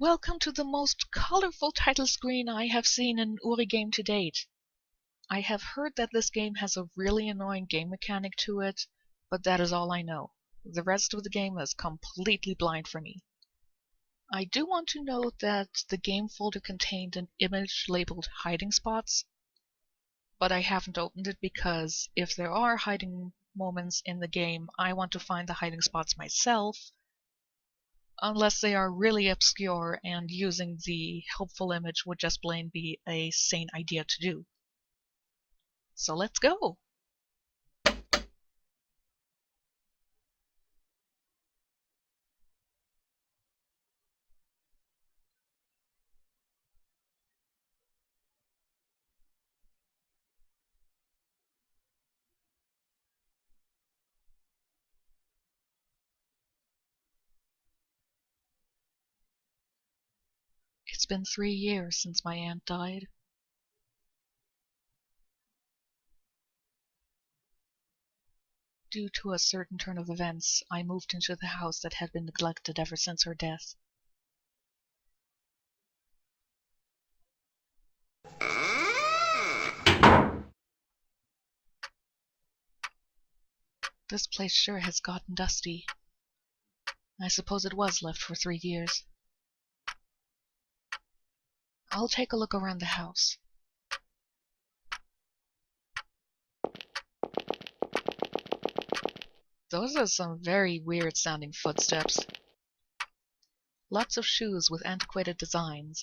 Welcome to the most colorful title screen I have seen in Uri game to date. I have heard that this game has a really annoying game mechanic to it, but that is all I know. The rest of the game is completely blind for me. I do want to note that the game folder contained an image labeled hiding spots, but I haven't opened it because if there are hiding moments in the game, I want to find the hiding spots myself, unless they are really obscure and using the helpful image would just plain be a sane idea to do. So let's go! It's been 3 years since my aunt died. Due to a certain turn of events, I moved into the house that had been neglected ever since her death. This place sure has gotten dusty. I suppose it was left for 3 years. I'll take a look around the house. Those are some very weird sounding footsteps. Lots of shoes with antiquated designs.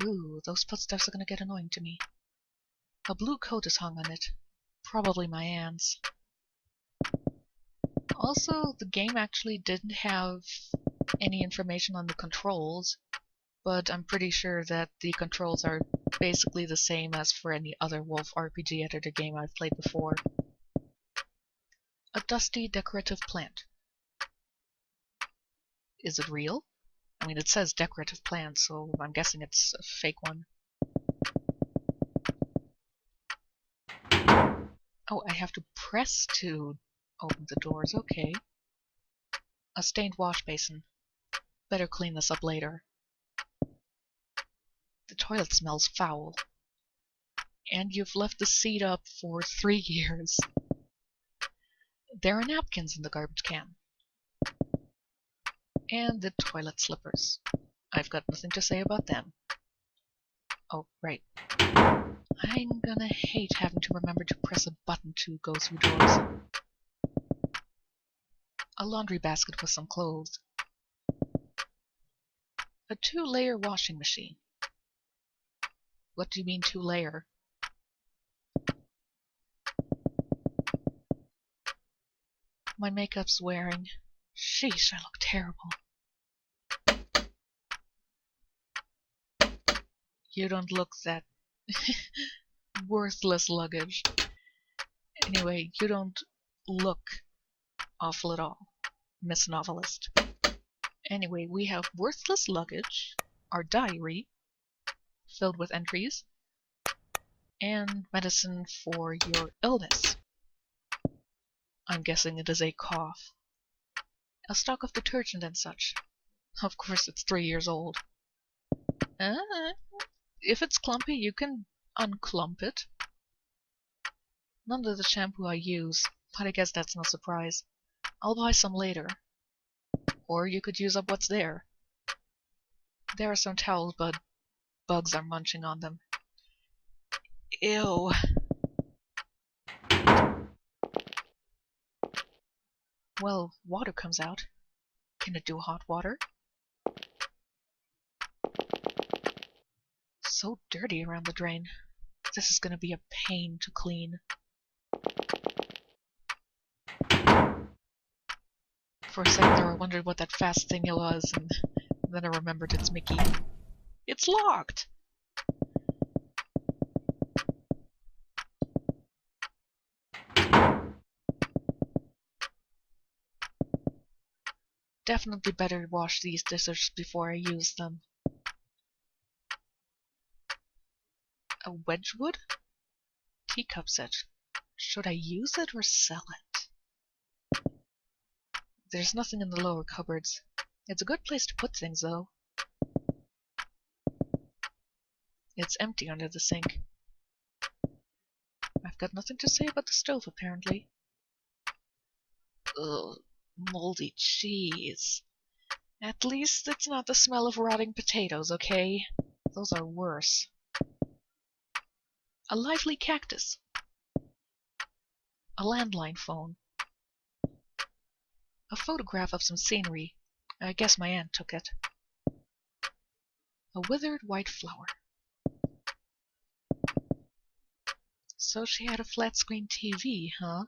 Ooh, those footsteps are gonna get annoying to me. A blue coat is hung on it. Probably my aunt's. Also, the game actually didn't have any information on the controls, but I'm pretty sure that the controls are basically the same as for any other Wolf RPG editor game I've played before. A dusty decorative plant. Is it real? I mean, it says decorative plant, so I'm guessing it's a fake one. Oh, I have to press to open the doors, okay. A stained wash basin. Better clean this up later. The toilet smells foul. And you've left the seat up for 3 years. There are napkins in the garbage can. And the toilet slippers. I've got nothing to say about them. Oh, right. I'm gonna hate having to remember to press a button to go through doors. A laundry basket with some clothes. A 2-layer washing machine. What do you mean 2-layer? My makeup's wearing. Sheesh, I look terrible. You don't look that worthless luggage. Anyway, you don't look awful at all, Miss Novelist. Anyway, we have worthless luggage, our diary, filled with entries, and medicine for your illness. I'm guessing it is a cough. A stock of detergent and such. Of course, it's 3 years old. If it's clumpy, you can unclump it. None of the shampoo I use, but I guess that's no surprise. I'll buy some later. Or you could use up what's there. There are some towels, but bugs are munching on them. Ew. Well, water comes out. Can it do hot water? So dirty around the drain. This is gonna be a pain to clean. For a second there I wondered what that fast thing was, and then I remembered it's Miki. It's locked! Definitely better wash these dishes before I use them. A Wedgwood? Teacup set. Should I use it or sell it? There's nothing in the lower cupboards. It's a good place to put things, though. It's empty under the sink. I've got nothing to say about the stove, apparently. Ugh, moldy cheese. At least it's not the smell of rotting potatoes, okay? Those are worse. A lively cactus. A landline phone. A photograph of some scenery. I guess my aunt took it. A withered white flower. So she had a flat-screen TV, huh?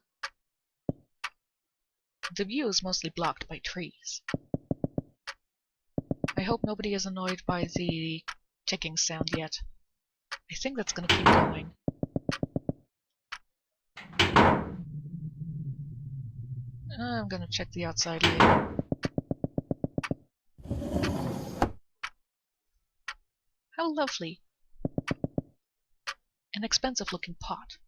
The view is mostly blocked by trees. I hope nobody is annoyed by the ticking sound yet. I think that's gonna keep going. I'm gonna check the outside later. How lovely. An expensive-looking pot.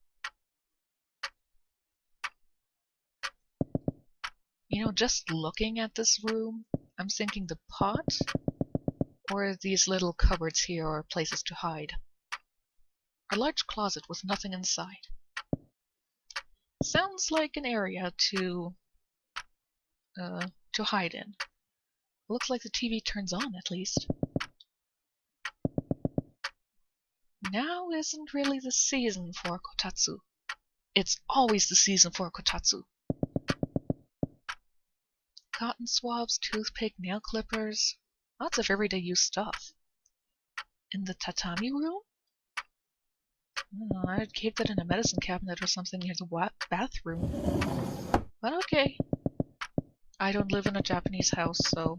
You know, just looking at this room, I'm thinking the pot or these little cupboards here are places to hide. A large closet with nothing inside. Sounds like an area to hide in. Looks like the TV turns on, at least. Now isn't really the season for kotatsu. It's always the season for kotatsu. Cotton swabs, toothpick, nail clippers. Lots of everyday use stuff. In the tatami room? I'd keep that in a medicine cabinet or something near the bathroom. But okay. I don't live in a Japanese house, so...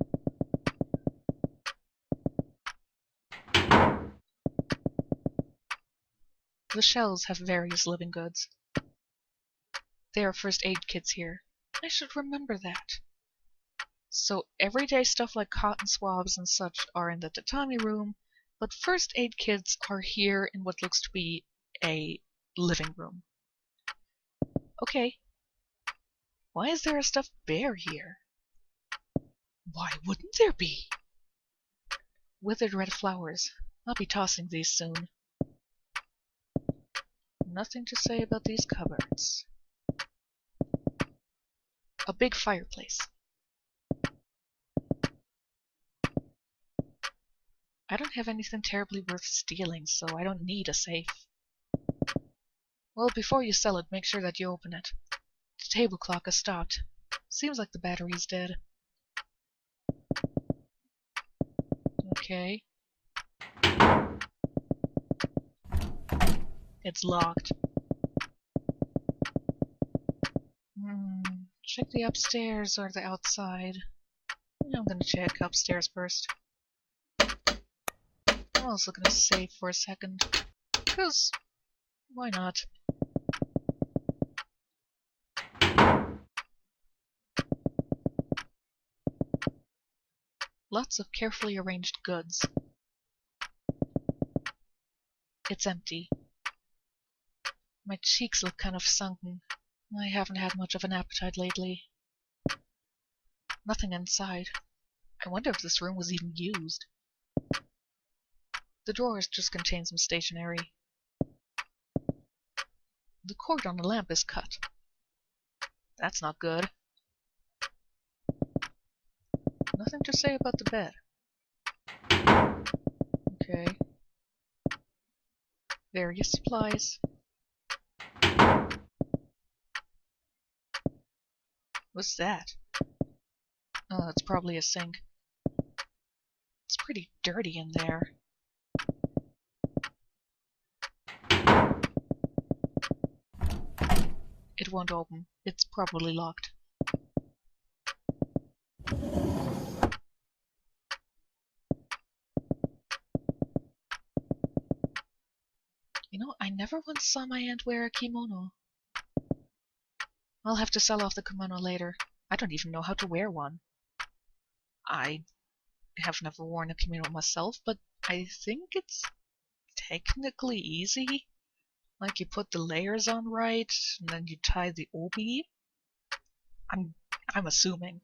The shelves have various living goods. There are first aid kits here. I should remember that. So everyday stuff like cotton swabs and such are in the tatami room, but first aid kits are here in what looks to be a living room. Okay. Why is there a stuffed bear here? Why wouldn't there be? Withered red flowers. I'll be tossing these soon. Nothing to say about these cupboards. A big fireplace. I don't have anything terribly worth stealing, so I don't need a safe. Well, before you sell it, make sure that you open it. The table clock has stopped. Seems like the battery's dead. Okay. It's locked. Check the upstairs or the outside. I'm gonna check upstairs first. I'm also gonna save for a second. Because, why not? Lots of carefully arranged goods. It's empty. My cheeks look kind of sunken. I haven't had much of an appetite lately. Nothing inside. I wonder if this room was even used. The drawers just contain some stationery. The cord on the lamp is cut. That's not good. Nothing to say about the bed. Okay. Various supplies. What's that? Oh, it's probably a sink. It's pretty dirty in there. It won't open. It's probably locked. You know, I never once saw my aunt wear a kimono. I'll have to sell off the kimono later. I don't even know how to wear one. I have never worn a kimono myself, but I think it's technically easy. Like, you put the layers on right, and then you tie the obi. I'm assuming.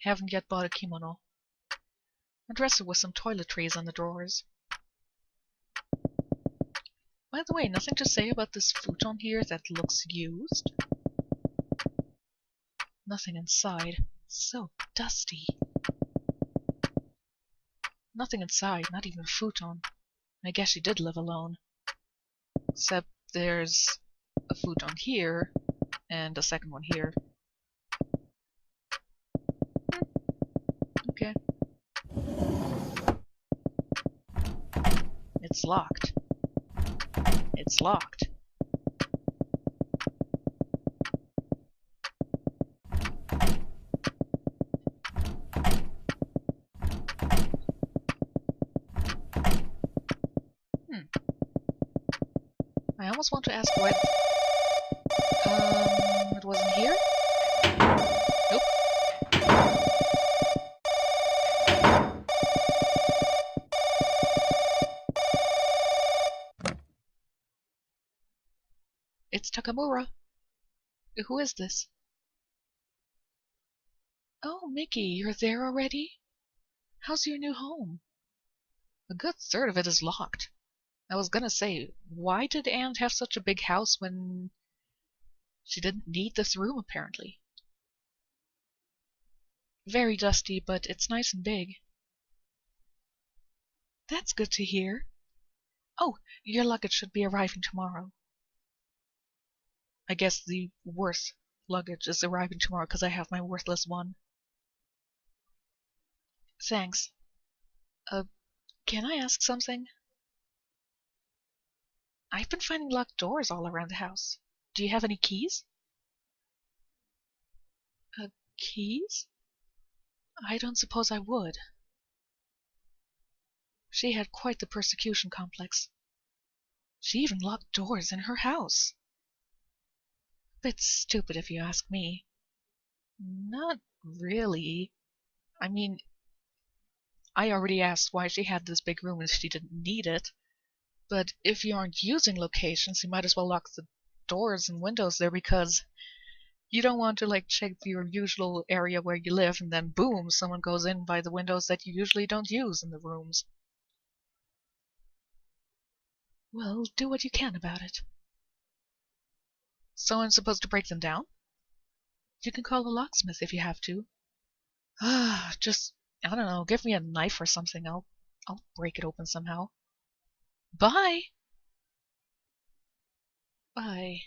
Haven't yet bought a kimono. A dresser with some toiletries on the drawers. By the way, nothing to say about this futon here that looks used? Nothing inside. So dusty. Nothing inside, not even a futon. I guess she did live alone. Except there's a futon here, and a second one here. Okay. It's locked. It's locked. I almost want to ask why... it wasn't here? Nope. It's Takamura. Who is this? Oh, Miki, you're there already? How's your new home? A good third of it is locked. I was gonna say, why did Aunt have such a big house when she didn't need this room, apparently? Very dusty, but it's nice and big. That's good to hear. Oh, your luggage should be arriving tomorrow. I guess the worth luggage is arriving tomorrow because I have my worthless one. Thanks. Can I ask something? I've been finding locked doors all around the house. Do you have any keys? Keys? I don't suppose I would. She had quite the persecution complex. She even locked doors in her house. Bit stupid if you ask me. Not really. I mean, I already asked why she had this big room if she didn't need it. But if you aren't using locations, you might as well lock the doors and windows there because you don't want to like check your usual area where you live and then boom, someone goes in by the windows that you usually don't use in the rooms. Well, do what you can about it. Someone's supposed to break them down? You can call a locksmith if you have to. Just, I don't know, give me a knife or something. I'll break it open somehow. Bye! Bye.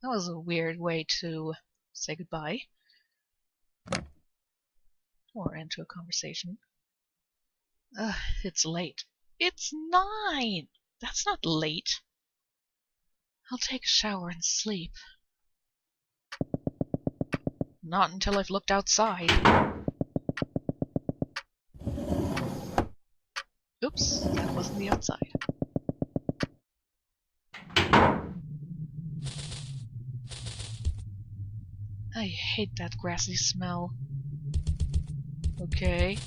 That was a weird way to say goodbye. Or end to a conversation. It's late. It's 9! That's not late. I'll take a shower and sleep. Not until I've looked outside. Oops, that wasn't the outside. I hate that grassy smell. Okay.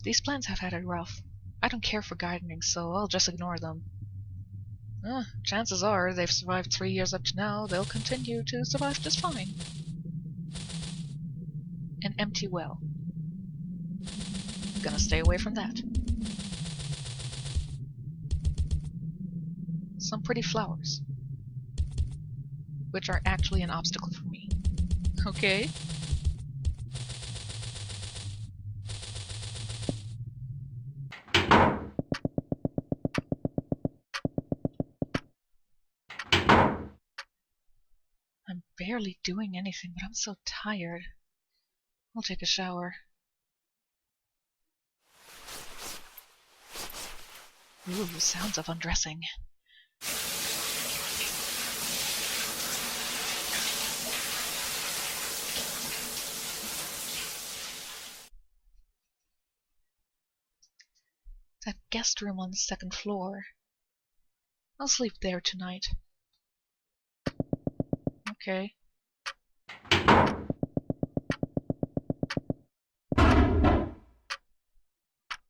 These plants have had it rough. I don't care for gardening, so I'll just ignore them. Chances are they've survived 3 years up to now, they'll continue to survive just fine. An empty well. Gonna stay away from that. Some pretty flowers. Which are actually an obstacle for me. Okay. I'm barely doing anything, but I'm so tired. I'll take a shower. Ooh, sounds of undressing. That guest room on the 2nd floor. I'll sleep there tonight. Okay.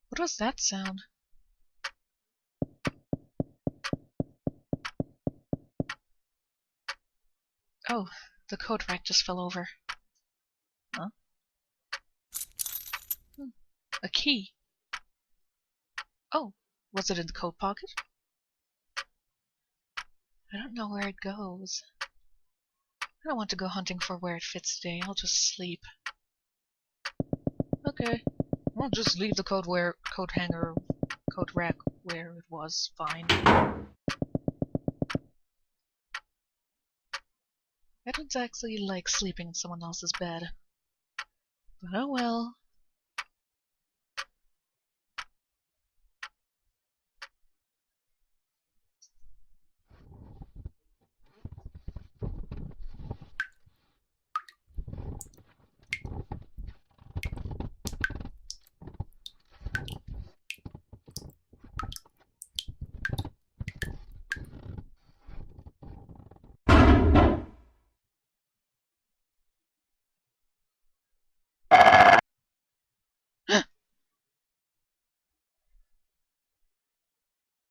What was that sound? Oh, The coat rack just fell over. Huh? A key. Oh, was it in the coat pocket? I don't know where it goes. I don't want to go hunting for where it fits today. I'll just sleep. Okay. I'll just leave the coat rack where it was. Fine. I don't actually like sleeping in someone else's bed. But oh well.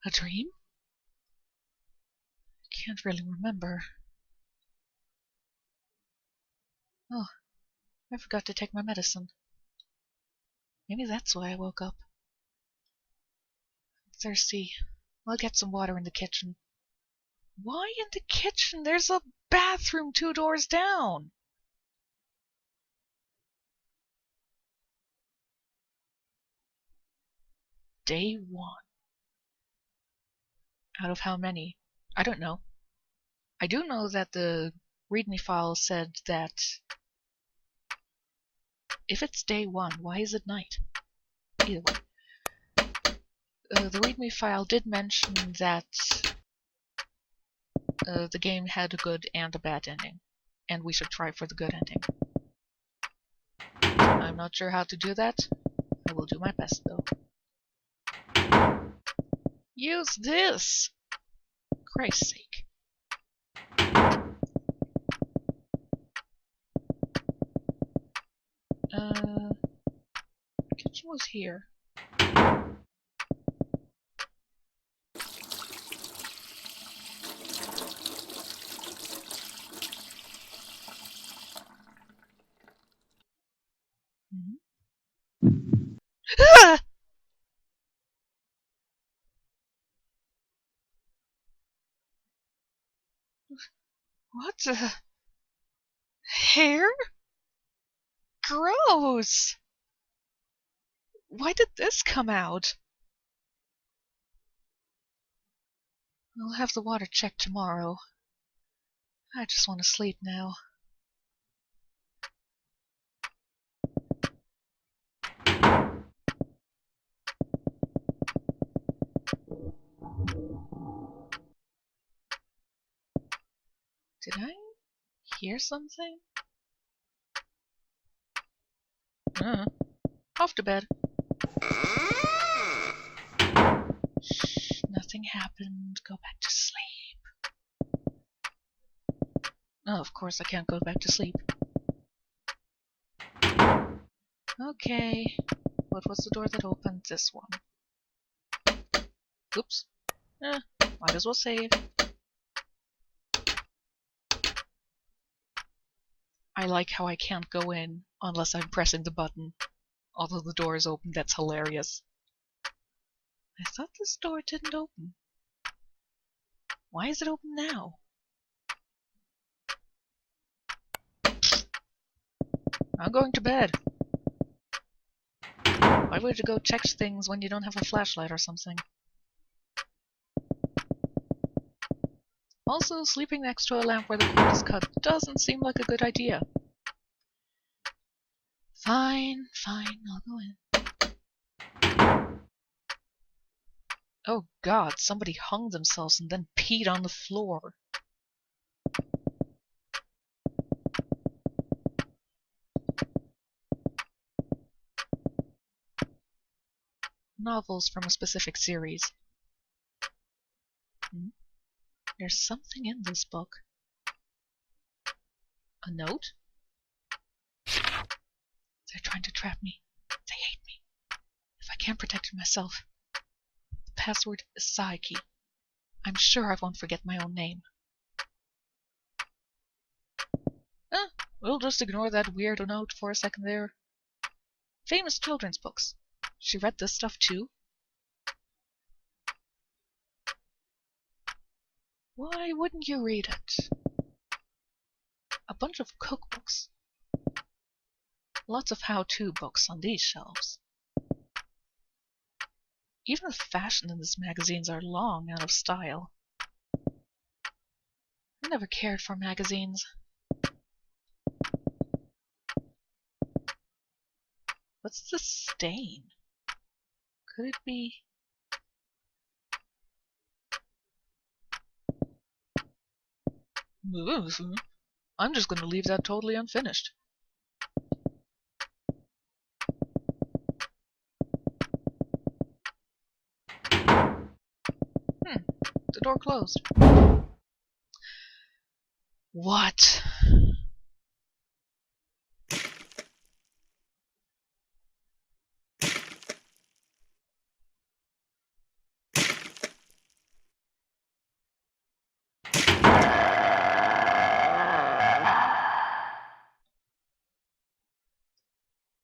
A dream? I can't really remember. Oh, I forgot to take my medicine. Maybe that's why I woke up. I'm thirsty. I'll get some water in the kitchen. Why in the kitchen? There's a bathroom 2 doors down. Day 1. Out of how many? I don't know. I do know that the README file said that if it's day 1, why is it night? Either way. The README file did mention that the game had a good and a bad ending, and we should try for the good ending. I'm not sure how to do that. I will do my best, though. Use this! Christ's sake. Kitchen was here. Ah! What the? Hair? Gross! Why did this come out? I'll have the water checked tomorrow. I just want to sleep now. Did I hear something? Off to bed. Shh, nothing happened. Go back to sleep. Oh, of course I can't go back to sleep. Okay. What was the door that opened? This one. Oops. Might as well save. I like how I can't go in unless I'm pressing the button. Although the door is open, that's hilarious. I thought this door didn't open. Why is it open now? I'm going to bed. Why would you go check things when you don't have a flashlight or something? Also, sleeping next to a lamp where the cord is cut doesn't seem like a good idea. Fine, I'll go in. Oh god, somebody hung themselves and then peed on the floor. Novels from a specific series. There's something in this book. A note? They're trying to trap me. They hate me. If I can't protect myself. The password is Psyche. I'm sure I won't forget my own name. We'll just ignore that weird note for a second there. Famous children's books. She read this stuff too? Why wouldn't you read it? A bunch of cookbooks. Lots of how-to books on these shelves. Even the fashion in these magazines are long out of style. I never cared for magazines. What's this stain? Could it be... I'm just going to leave that totally unfinished. The door closed. What?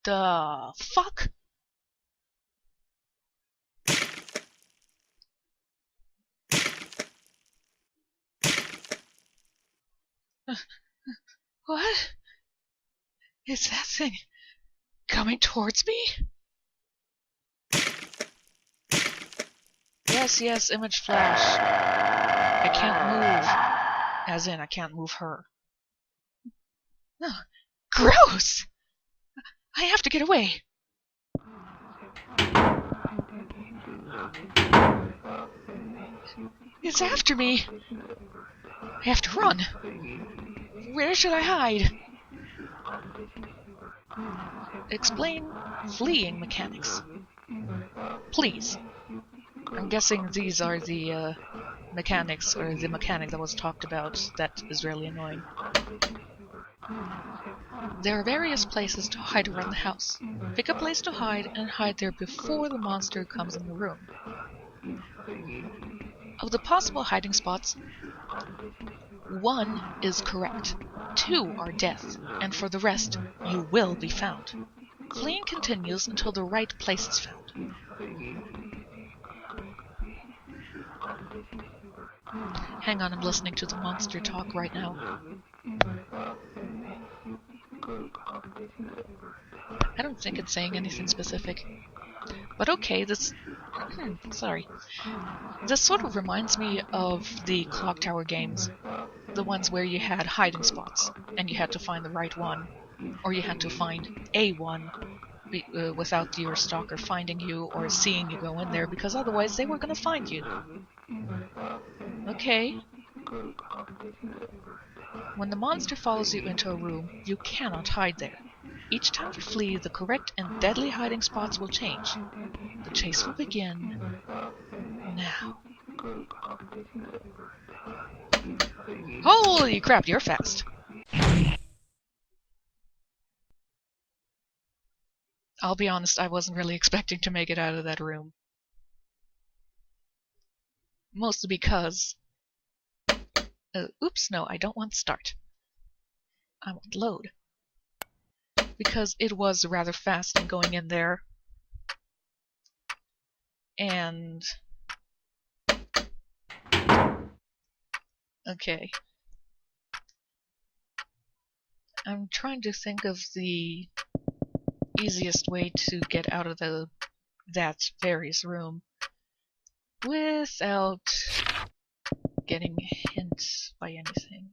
The fuck? What? Is that thing coming towards me? Yes, image flash. I can't move. As in, I can't move her. No. Gross! I have to get away. It's after me. I have to run. Where should I hide? Explain fleeing mechanics. Please. I'm guessing these are the mechanics, or the mechanic that was talked about that is really annoying. There are various places to hide around the house. Pick a place to hide and hide there before the monster comes in the room. Of the possible hiding spots, 1 is correct, 2 are death, and for the rest, you will be found. Fleeing continues until the right place is found. Hang on, I'm listening to the monster talk right now. I don't think it's saying anything specific. But okay, this... sorry. This sort of reminds me of the Clock Tower games. The ones where you had hiding spots, and you had to find the right one. Or you had to find a one without your stalker finding you or seeing you go in there, because otherwise they were gonna find you. Okay. When the monster follows you into a room, you cannot hide there. Each time you flee, the correct and deadly hiding spots will change. The chase will begin now. Holy crap, you're fast! I'll be honest, I wasn't really expecting to make it out of that room. Mostly because... oops, no, I don't want start. I want load. Because it was rather fast in going in there. And... okay. I'm trying to think of the easiest way to get out of that various room without getting hit by anything.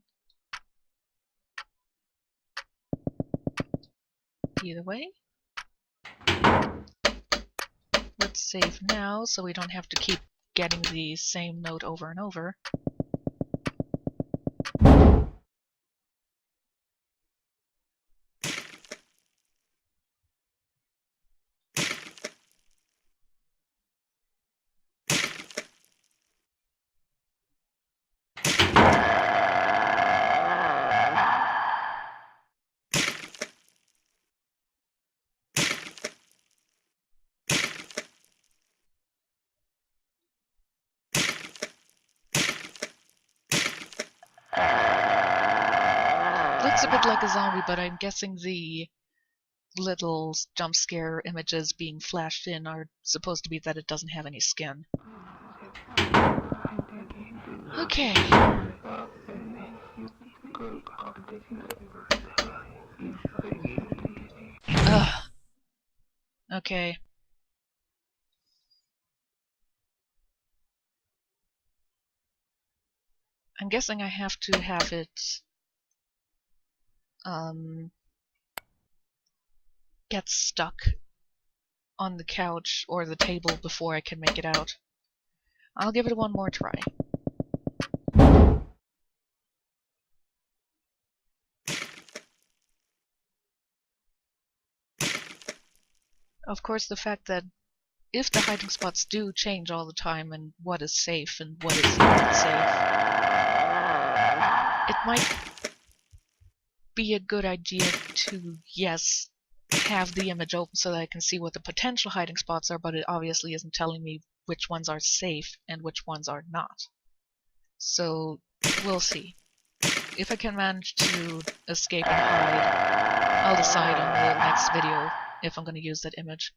Either way, let's save now so we don't have to keep getting the same note over and over. looks a bit like a zombie, but I'm guessing the little jump scare images being flashed in are supposed to be that it doesn't have any skin. Okay. Ugh. Okay. I'm guessing I have to have it get stuck on the couch or the table before I can make it out. I'll give it one more try. Of course, the fact that if the hiding spots do change all the time and what is safe and what is not safe, it might be a good idea to, yes, have the image open so that I can see what the potential hiding spots are, but it obviously isn't telling me which ones are safe and which ones are not. So, we'll see. If I can manage to escape and hide, I'll decide on the next video if I'm going to use that image.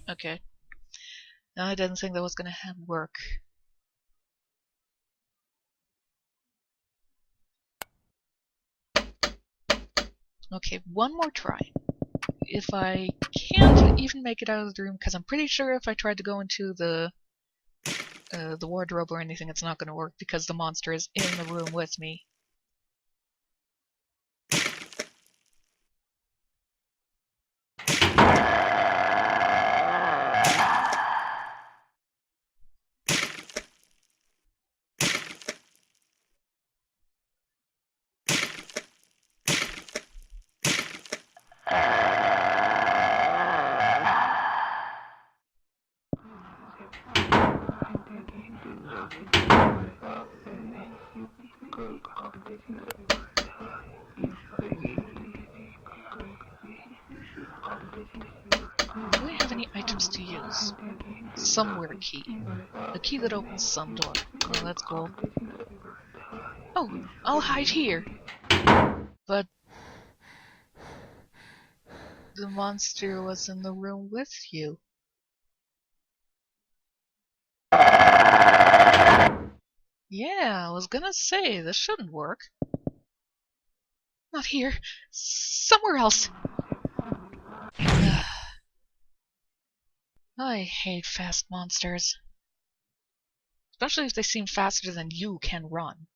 Okay. I didn't think that was going to work. Okay, one more try. If I can't even make it out of the room, because I'm pretty sure if I tried to go into the wardrobe or anything, it's not going to work because the monster is in the room with me. Do I have any items to use? Somewhere key. A key that opens some door. Oh, that's cool. Oh, I'll hide here. But the monster was in the room with you. Yeah, I was gonna say, this shouldn't work. Not here. Somewhere else. I hate fast monsters. Especially if they seem faster than you can run.